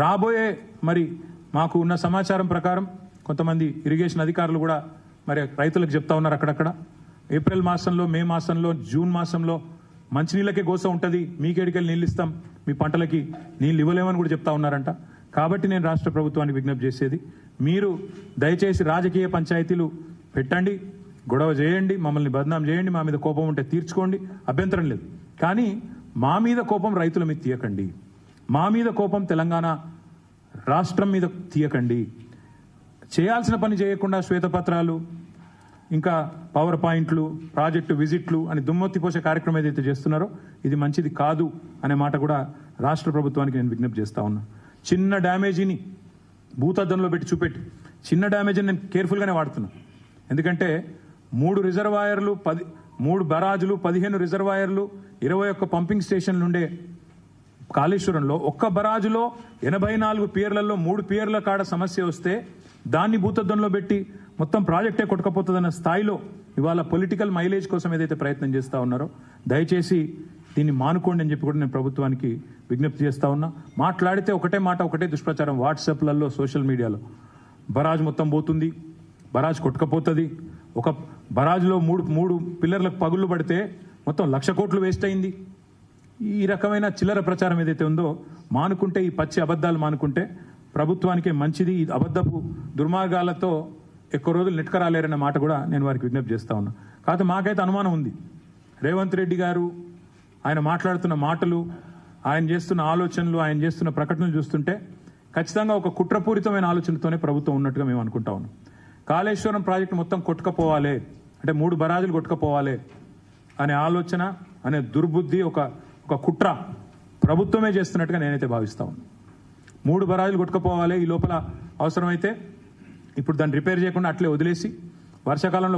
రాబోయే మరి మాకు ఉన్న సమాచారం ప్రకారం కొంతమంది ఇరిగేషన్ అధికారులు కూడా మరి రైతులకు చెప్తా ఉన్నారు అక్కడక్కడ ఏప్రిల్ మాసంలో మే మాసంలో జూన్ మాసంలో మంచినీళ్ళకే గోస ఉంటుంది, మీకేడికెళ్ళి నీళ్ళు ఇస్తాం, మీ పంటలకి నీళ్ళు ఇవ్వలేమని కూడా చెప్తా ఉన్నారంట. కాబట్టి నేను రాష్ట్ర ప్రభుత్వానికి విజ్ఞప్తి చేసేది, మీరు దయచేసి రాజకీయ పంచాయతీలు పెట్టండి, గొడవ చేయండి, మమ్మల్ని బదనాం చేయండి, మా మీద కోపం ఉంటే తీర్చుకోండి, అభ్యంతరం లేదు. కానీ మా మీద కోపం రైతుల మీద తీయకండి, మా మీద కోపం తెలంగాణ రాష్ట్రం మీద తీయకండి. చేయాల్సిన పని చేయకుండా శ్వేతపత్రాలు, ఇంకా పవర్ పాయింట్లు, ప్రాజెక్టు విజిట్లు అని దుమ్మెత్తిపోసే కార్యక్రమం ఏదైతే చేస్తున్నారో ఇది మంచిది కాదు అనే మాట కూడా రాష్ట్ర ప్రభుత్వానికి నేను విజ్ఞప్తి చేస్తా ఉన్నా. చిన్న డ్యామేజీని భూతద్దంలో పెట్టి చూపెట్టి చిన్న డ్యామేజీని నేను కేర్ఫుల్గానే వాడుతున్నా. ఎందుకంటే 3 రిజర్వాయర్లు, 3 బరాజులు, 15 రిజర్వాయర్లు, 21 పంపింగ్ స్టేషన్లు ఉండే కాళేశ్వరంలో ఒక్క బరాజులో 84 పియర్లలో 3 పియర్ల కాడ సమస్య వస్తే దాన్ని భూతద్దంలో పెట్టి మొత్తం ప్రాజెక్టే కొట్టుకపోతుందన్న స్థాయిలో ఇవాళ పొలిటికల్ మైలేజ్ కోసం ఏదైతే ప్రయత్నం చేస్తా ఉన్నారో దయచేసి దీన్ని మానుకోండి అని చెప్పి కూడా నేను ప్రభుత్వానికి విజ్ఞప్తి చేస్తా ఉన్నా. మాట్లాడితే ఒకటే మాట, ఒకటే దుష్ప్రచారం వాట్సాప్లలో, సోషల్ మీడియాలో. బరాజ్ మొత్తం పోతుంది, బరాజ్ కొట్టుకపోతుంది, ఒక బరాజ్లో మూడు పిల్లర్లకు పగుళ్ళు పడితే మొత్తం 1,00,000 కోట్లు వేస్ట్ అయింది. ఈ రకమైన చిల్లర ప్రచారం ఏదైతే ఉందో మానుకుంటే, ఈ పచ్చి అబద్ధాలు మానుకుంటే ప్రభుత్వానికే మంచిది. ఈ అబద్ధపు దుర్మార్గాలతో ఎక్కువ రోజులు నెట్కరాలేరన్న మాట కూడా నేను వారికి విజ్ఞప్తి చేస్తా ఉన్నా. కాకపోతే మాకైతే అనుమానం ఉంది, రేవంత్ రెడ్డి గారు ఆయన మాట్లాడుతున్న మాటలు, ఆయన చేస్తున్న ఆలోచనలు, ఆయన చేస్తున్న ప్రకటనలు చూస్తుంటే ఖచ్చితంగా ఒక కుట్రపూరితమైన ఆలోచనతోనే ప్రభుత్వం ఉన్నట్టుగా మేము అనుకుంటా ఉన్నాం. కాళేశ్వరం ప్రాజెక్టు మొత్తం కొట్టుకపోవాలి అంటే 3 బరాజులు కొట్టుకపోవాలి అనే ఆలోచన, అనే దుర్బుద్ధి, ఒక కుట్ర ప్రభుత్వమే చేస్తున్నట్టుగా నేనైతే భావిస్తా ఉన్నాను. 3 బరాజులు కొట్టుకపోవాలి, ఈ లోపల అవసరమైతే ఇప్పుడు దాన్ని రిపేర్ చేయకుండా అట్లే వదిలేసి వర్షాకాలంలో